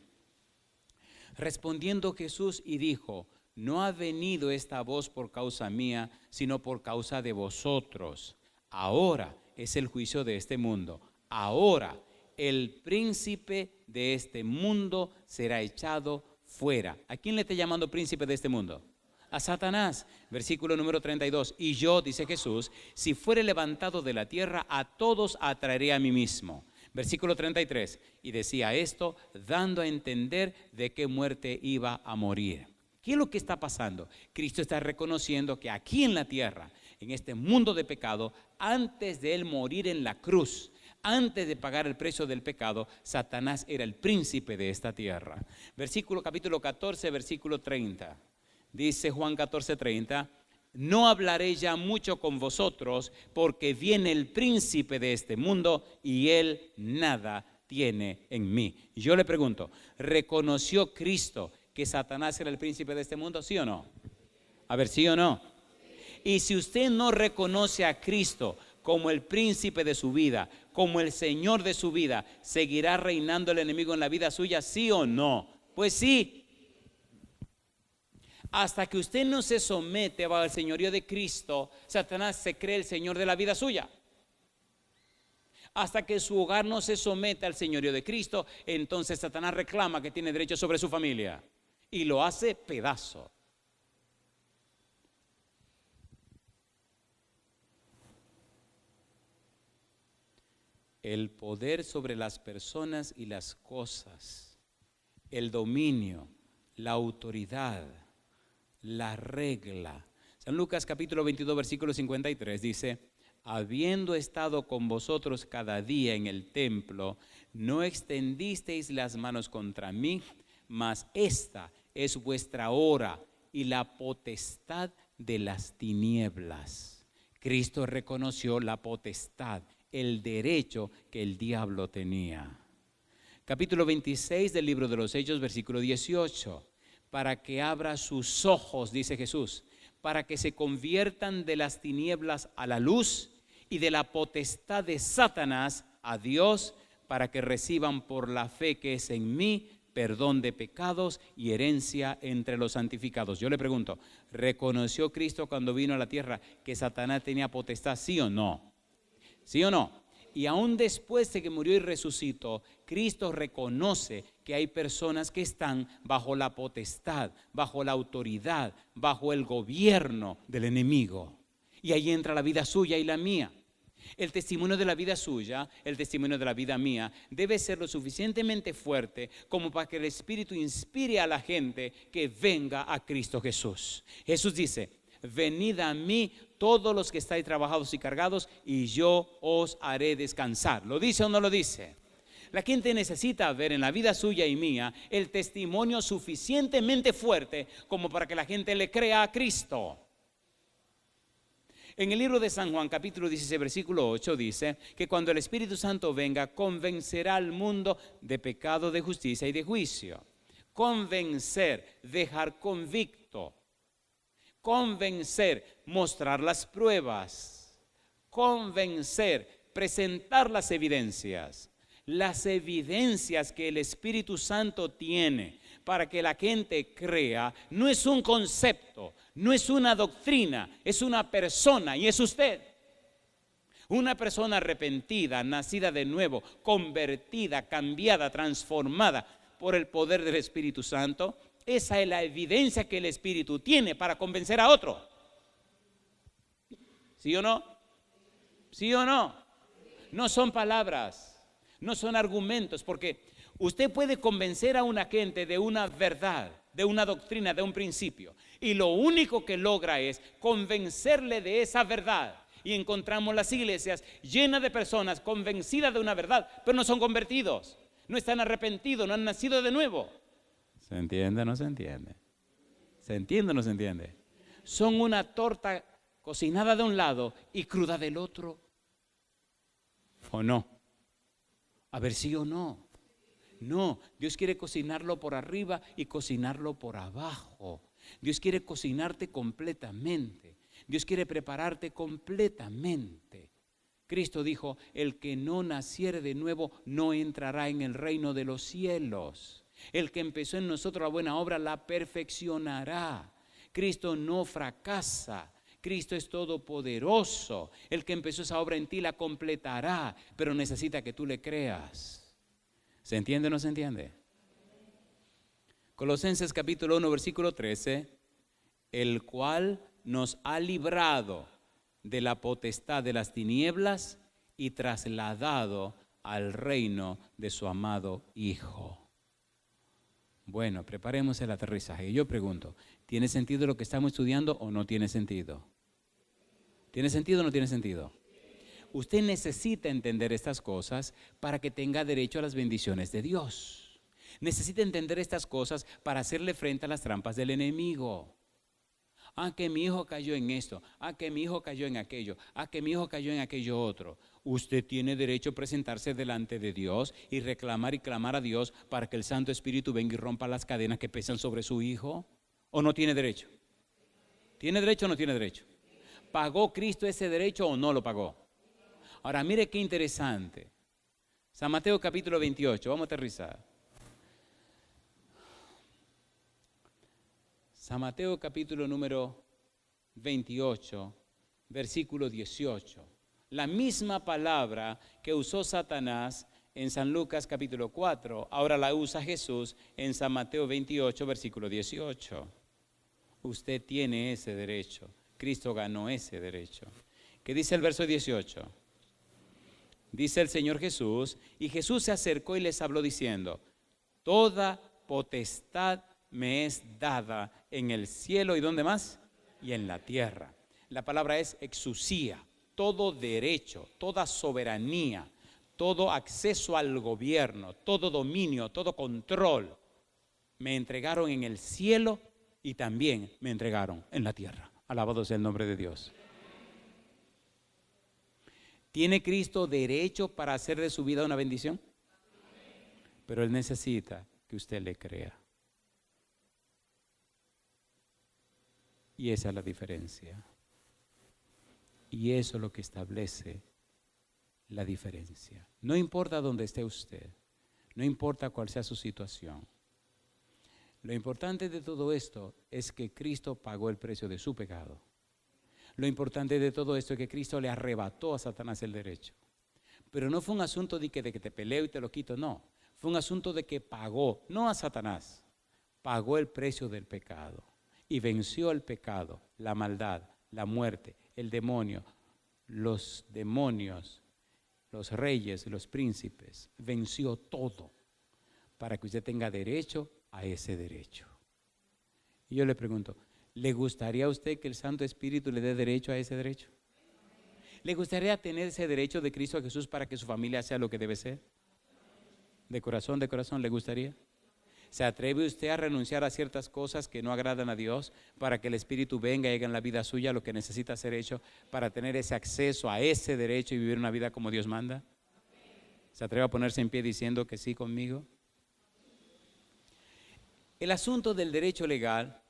Respondiendo Jesús y dijo: no ha venido esta voz por causa mía, sino por causa de vosotros. Ahora es el juicio de este mundo. Ahora el príncipe de este mundo será echado fuera. ¿A quién le está llamando príncipe de este mundo? A Satanás. Versículo número 32. Y yo, dice Jesús, si fuere levantado de la tierra, a todos atraeré a mí mismo. Versículo 33. Y decía esto dando a entender de qué muerte iba a morir. ¿Qué es lo que está pasando? Cristo está reconociendo que aquí en la tierra, en este mundo de pecado, antes de Él morir en la cruz, antes de pagar el precio del pecado, Satanás era el príncipe de esta tierra. Capítulo 14, versículo 30. Dice Juan 14:30: no hablaré ya mucho con vosotros, porque viene el príncipe de este mundo y él nada tiene en mí. Y yo le pregunto, ¿reconoció Cristo que Satanás era el príncipe de este mundo? ¿Sí o no? A ver, ¿sí o no? Y si usted no reconoce a Cristo como el príncipe de su vida, como el Señor de su vida, ¿seguirá reinando el enemigo en la vida suya? ¿Sí o no? Pues sí. Hasta que usted no se somete al señorío de Cristo, Satanás se cree el Señor de la vida suya. Hasta que su hogar no se someta al señorío de Cristo, entonces Satanás reclama que tiene derecho sobre su familia. y lo hace pedazo. El poder sobre las personas y las cosas, el dominio, la autoridad, la regla. San Lucas capítulo 22, versículo 53 dice: habiendo estado con vosotros cada día en el templo, no extendisteis las manos contra mí, mas esta es vuestra hora y la potestad de las tinieblas. Cristo reconoció la potestad, el derecho que el diablo tenía. Capítulo 26 del libro de los Hechos, versículo 18. Para que abra sus ojos, dice Jesús, para que se conviertan de las tinieblas a la luz y de la potestad de Satanás a Dios, para que reciban por la fe que es en mí perdón de pecados y herencia entre los santificados. Yo le pregunto, ¿reconoció Cristo cuando vino a la tierra que Satanás tenía potestad, sí o no? ¿Sí o no? Y aún después de que murió y resucitó, Cristo reconoce que hay personas que están bajo la potestad, bajo la autoridad, bajo el gobierno del enemigo. Y ahí entra la vida suya y la mía. El testimonio de la vida suya, el testimonio de la vida mía, debe ser lo suficientemente fuerte como para que el Espíritu inspire a la gente que venga a Cristo Jesús. Jesús dice: venid a mí todos los que estáis trabajados y cargados, y yo os haré descansar. ¿Lo dice o no lo dice? La gente necesita ver en la vida suya y mía el testimonio suficientemente fuerte como para que la gente le crea a Cristo. En el libro de San Juan, capítulo 16, versículo 8, dice que cuando el Espíritu Santo venga, convencerá al mundo de pecado, de justicia y de juicio. Convencer, dejar convicto. Convencer, mostrar las pruebas. Convencer, presentar las evidencias. Las evidencias que el Espíritu Santo tiene para que la gente crea no es un concepto, no es una doctrina, es una persona, y es usted. Una persona arrepentida, nacida de nuevo, convertida, cambiada, transformada por el poder del Espíritu Santo. Esa es la evidencia que el Espíritu tiene para convencer a otro. ¿Sí o no? ¿Sí o no? No son palabras. No son argumentos, porque usted puede convencer a una gente de una verdad, de una doctrina, de un principio, y lo único que logra es convencerle de esa verdad. Y encontramos las iglesias llenas de personas convencidas de una verdad, pero no son convertidos, no están arrepentidos, no han nacido de nuevo. ¿Se entiende o no se entiende? ¿Se entiende o no se entiende? Son una torta cocinada de un lado y cruda del otro. ¿O no? A ver, sí o no. No, Dios quiere cocinarlo por arriba y cocinarlo por abajo. Dios quiere cocinarte completamente. Dios quiere prepararte completamente. Cristo dijo: el que no naciere de nuevo no entrará en el reino de los cielos. El que empezó en nosotros la buena obra la perfeccionará. Cristo no fracasa. Cristo es todopoderoso. El que empezó esa obra en ti la completará, pero necesita que tú le creas. ¿Se entiende o no se entiende? Colosenses capítulo 1, versículo 13, el cual nos ha librado de la potestad de las tinieblas y trasladado al reino de su amado Hijo. Bueno, preparemos el aterrizaje. Yo pregunto, ¿tiene sentido lo que estamos estudiando o no tiene sentido? ¿Tiene sentido o no tiene sentido? Usted necesita entender estas cosas para que tenga derecho a las bendiciones de Dios. Necesita entender estas cosas para hacerle frente a las trampas del enemigo. Que mi hijo cayó en esto, que mi hijo cayó en aquello, que mi hijo cayó en aquello otro. Usted tiene derecho a presentarse delante de Dios y reclamar y clamar a Dios para que el Santo Espíritu venga y rompa las cadenas que pesan sobre su hijo. ¿O no tiene derecho? ¿Tiene derecho o no tiene derecho? ¿Pagó Cristo ese derecho o no lo pagó? Ahora mire qué interesante. San Mateo capítulo 28, vamos a aterrizar. San Mateo capítulo número 28, versículo 18. La misma palabra que usó Satanás en San Lucas capítulo 4, ahora la usa Jesús en San Mateo 28, versículo 18. Usted tiene ese derecho. Cristo ganó ese derecho. ¿Qué dice el verso 18? Dice el Señor Jesús, y Jesús se acercó y les habló diciendo, toda potestad me es dada en el cielo y ¿dónde más? Y en la tierra. La palabra es exusía, todo derecho, toda soberanía, todo acceso al gobierno, todo dominio, todo control. Me entregaron en el cielo y también me entregaron en la tierra. Alabado sea el nombre de Dios. ¿Tiene Cristo derecho para hacer de su vida una bendición? Pero Él necesita que usted le crea. Y esa es la diferencia. Y eso es lo que establece la diferencia. No importa dónde esté usted, no importa cuál sea su situación. Lo importante de todo esto es que Cristo pagó el precio de su pecado. Lo importante de todo esto es que Cristo le arrebató a Satanás el derecho. Pero no fue un asunto de que te peleo y te lo quito, no. Fue un asunto de que pagó, no a Satanás, pagó el precio del pecado y venció el pecado, la maldad, la muerte, el demonio, los demonios, los reyes, los príncipes. Venció todo para que usted tenga derecho a ese derecho. Y yo le pregunto, ¿le gustaría a usted que el Santo Espíritu le dé derecho a ese derecho? ¿Le gustaría tener ese derecho de Cristo Jesús para que su familia sea lo que debe ser? De corazón, ¿le gustaría? ¿Se atreve usted a renunciar a ciertas cosas que no agradan a Dios para que el Espíritu venga y haga en la vida suya lo que necesita ser hecho para tener ese acceso a ese derecho y vivir una vida como Dios manda? ¿Se atreve a ponerse en pie diciendo que sí conmigo? El asunto del derecho legal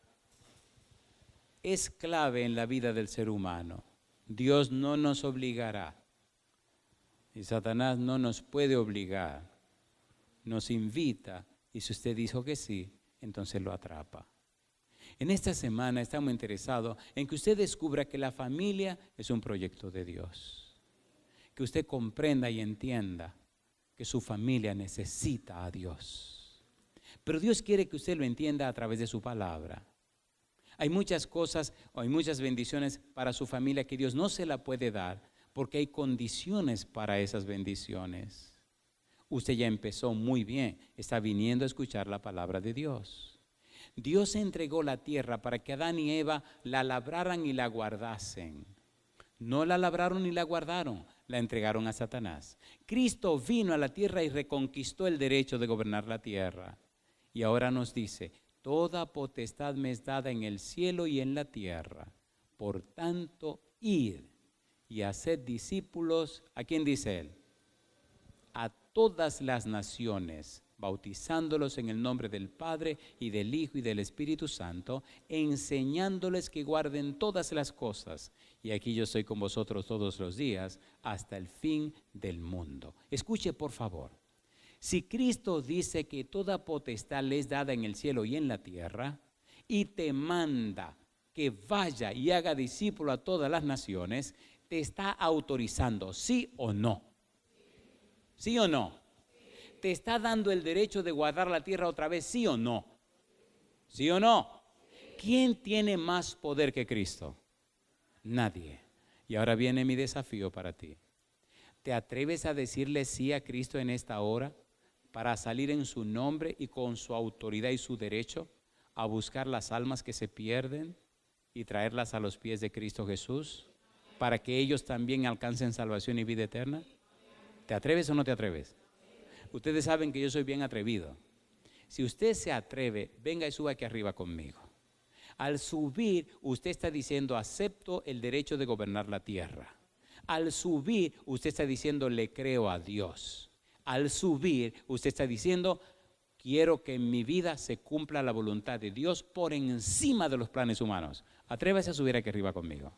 es clave en la vida del ser humano. Dios no nos obligará y Satanás no nos puede obligar. Nos invita y si usted dijo que sí, entonces lo atrapa. En esta semana estamos interesados en que usted descubra que la familia es un proyecto de Dios. Que usted comprenda y entienda que su familia necesita a Dios. Pero Dios quiere que usted lo entienda a través de su palabra. Hay muchas cosas o hay muchas bendiciones para su familia que Dios no se la puede dar porque hay condiciones para esas bendiciones. Usted ya empezó muy bien, está viniendo a escuchar la palabra de Dios. Dios entregó la tierra para que Adán y Eva la labraran y la guardasen. No la labraron ni la guardaron, la entregaron a Satanás. Cristo vino a la tierra y reconquistó el derecho de gobernar la tierra. Y ahora nos dice, toda potestad me es dada en el cielo y en la tierra. Por tanto, id y haced discípulos, ¿a quién dice él? A todas las naciones, bautizándolos en el nombre del Padre y del Hijo y del Espíritu Santo, enseñándoles que guarden todas las cosas. Y aquí yo estoy con vosotros todos los días hasta el fin del mundo. Escuche por favor. Si Cristo dice que toda potestad le es dada en el cielo y en la tierra, y te manda que vaya y haga discípulo a todas las naciones, te está autorizando, ¿sí o no? ¿Sí o no? ¿Te está dando el derecho de guardar la tierra otra vez, sí o no? ¿Sí o no? ¿Quién tiene más poder que Cristo? Nadie. Y ahora viene mi desafío para ti. ¿Te atreves a decirle sí a Cristo en esta hora para salir en su nombre y con su autoridad y su derecho a buscar las almas que se pierden y traerlas a los pies de Cristo Jesús para que ellos también alcancen salvación y vida eterna? ¿Te atreves o no te atreves? Ustedes saben que yo soy bien atrevido. Si usted se atreve, venga y suba aquí arriba conmigo. Al subir, usted está diciendo, acepto el derecho de gobernar la tierra. Al subir, usted está diciendo, le creo a Dios. Al subir, usted está diciendo, quiero que en mi vida se cumpla la voluntad de Dios por encima de los planes humanos. Atrévase a subir aquí arriba conmigo.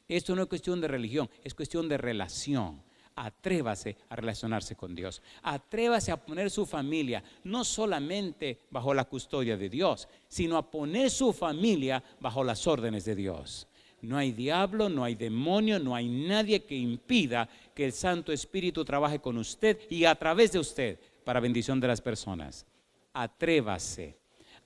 Esto no es cuestión de religión, es cuestión de relación. Atrévase a relacionarse con Dios. Atrévase a poner su familia no solamente bajo la custodia de Dios, sino a poner su familia bajo las órdenes de Dios. No hay diablo, no hay demonio, no hay nadie que impida que el Santo Espíritu trabaje con usted y a través de usted para bendición de las personas. Atrévase.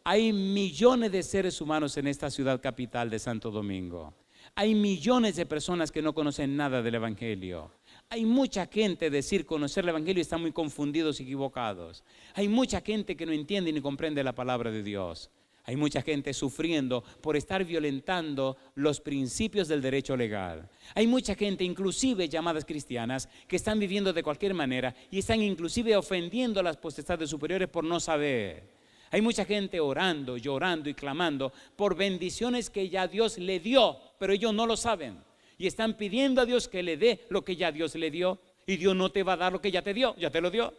Hay millones de seres humanos en esta ciudad capital de Santo Domingo. Hay millones de personas que no conocen nada del Evangelio. Hay mucha gente decir conocer el Evangelio y están muy confundidos y equivocados. Hay mucha gente que no entiende ni comprende la palabra de Dios. Hay mucha gente sufriendo por estar violentando los principios del derecho legal. Hay mucha gente, inclusive llamadas cristianas, que están viviendo de cualquier manera y están inclusive ofendiendo a las potestades superiores por no saber. Hay mucha gente orando, llorando y clamando por bendiciones que ya Dios le dio, pero ellos no lo saben. Y están pidiendo a Dios que le dé lo que ya Dios le dio. Y Dios no te va a dar lo que ya te dio, ya te lo dio.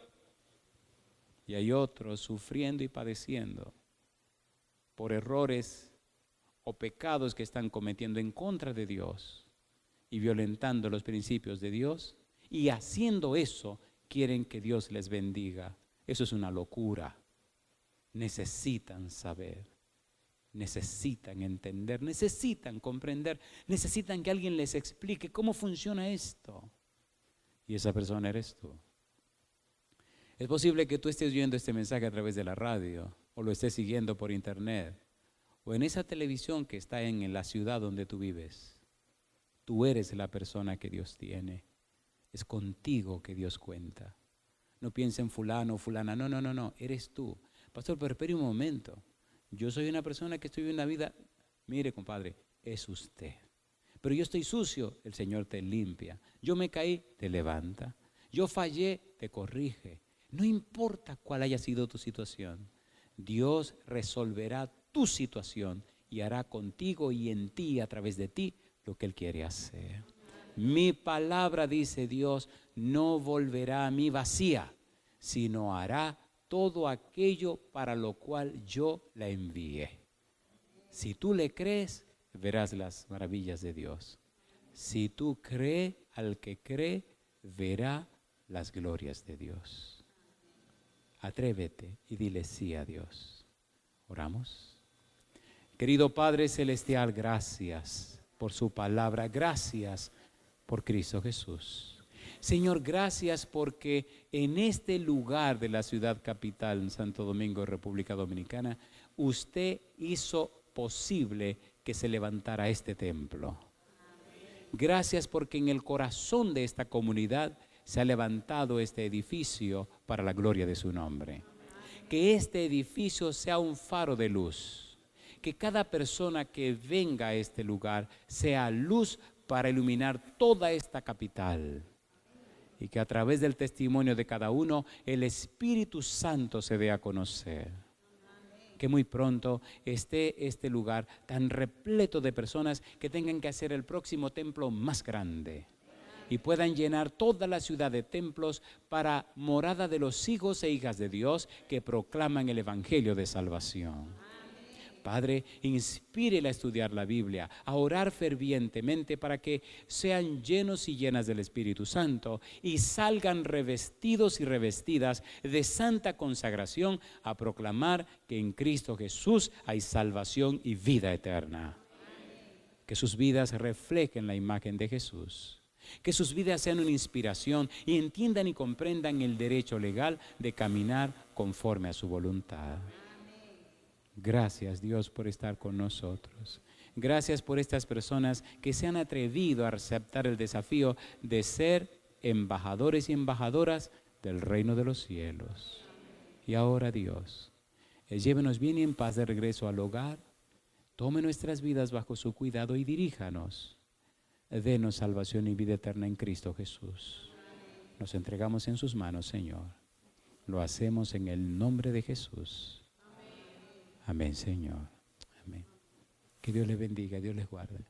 Y hay otros sufriendo y padeciendo por errores o pecados que están cometiendo en contra de Dios y violentando los principios de Dios. Y haciendo eso, quieren que Dios les bendiga. Eso es una locura. Necesitan saber, necesitan entender, necesitan comprender, necesitan que alguien les explique cómo funciona esto. Y esa persona eres tú. Es posible que tú estés oyendo este mensaje a través de la radio, o lo estés siguiendo por internet, o en esa televisión que está en la ciudad donde tú vives. Tú eres la persona que Dios tiene. Es contigo que Dios cuenta. No piensa en fulano o fulana, no, eres tú. Pastor, pero espere un momento. Yo soy una persona que estoy viviendo una vida. Mire, compadre, es usted. Pero yo estoy sucio, el Señor te limpia. Yo me caí, te levanta. Yo fallé, te corrige. No importa cuál haya sido tu situación, Dios resolverá tu situación y hará contigo y en ti, a través de ti, lo que Él quiere hacer. Mi palabra, dice Dios, no volverá a mí vacía, sino hará todo aquello para lo cual yo la envié. Si tú le crees, verás las maravillas de Dios. Si tú crees, al que cree, verá las glorias de Dios. Atrévete y dile sí a Dios. Oramos. Querido Padre Celestial, gracias por su palabra. Gracias por Cristo Jesús. Señor, gracias porque en este lugar de la ciudad capital, en Santo Domingo, República Dominicana, usted hizo posible que se levantara este templo. Gracias porque en el corazón de esta comunidad se ha levantado este edificio para la gloria de su nombre. Que este edificio sea un faro de luz. Que cada persona que venga a este lugar sea luz para iluminar toda esta capital. Y que a través del testimonio de cada uno, el Espíritu Santo se dé a conocer. Que muy pronto esté este lugar tan repleto de personas que tengan que hacer el próximo templo más grande. Y puedan llenar toda la ciudad de templos para morada de los hijos e hijas de Dios que proclaman el Evangelio de salvación. Padre, inspírela a estudiar la Biblia, a orar fervientemente para que sean llenos y llenas del Espíritu Santo y salgan revestidos y revestidas de santa consagración a proclamar que en Cristo Jesús hay salvación y vida eterna. Que sus vidas reflejen la imagen de Jesús. Que sus vidas sean una inspiración y entiendan y comprendan el derecho legal de caminar conforme a su voluntad. Gracias, Dios, por estar con nosotros. Gracias por estas personas que se han atrevido a aceptar el desafío de ser embajadores y embajadoras del reino de los cielos. Y ahora, Dios, llévenos bien y en paz de regreso al hogar. Tome nuestras vidas bajo su cuidado y diríjanos. Denos salvación y vida eterna en Cristo Jesús. Nos entregamos en sus manos, Señor. Lo hacemos en el nombre de Jesús. Amén, Señor. Amén. Que Dios les bendiga, Dios les guarde.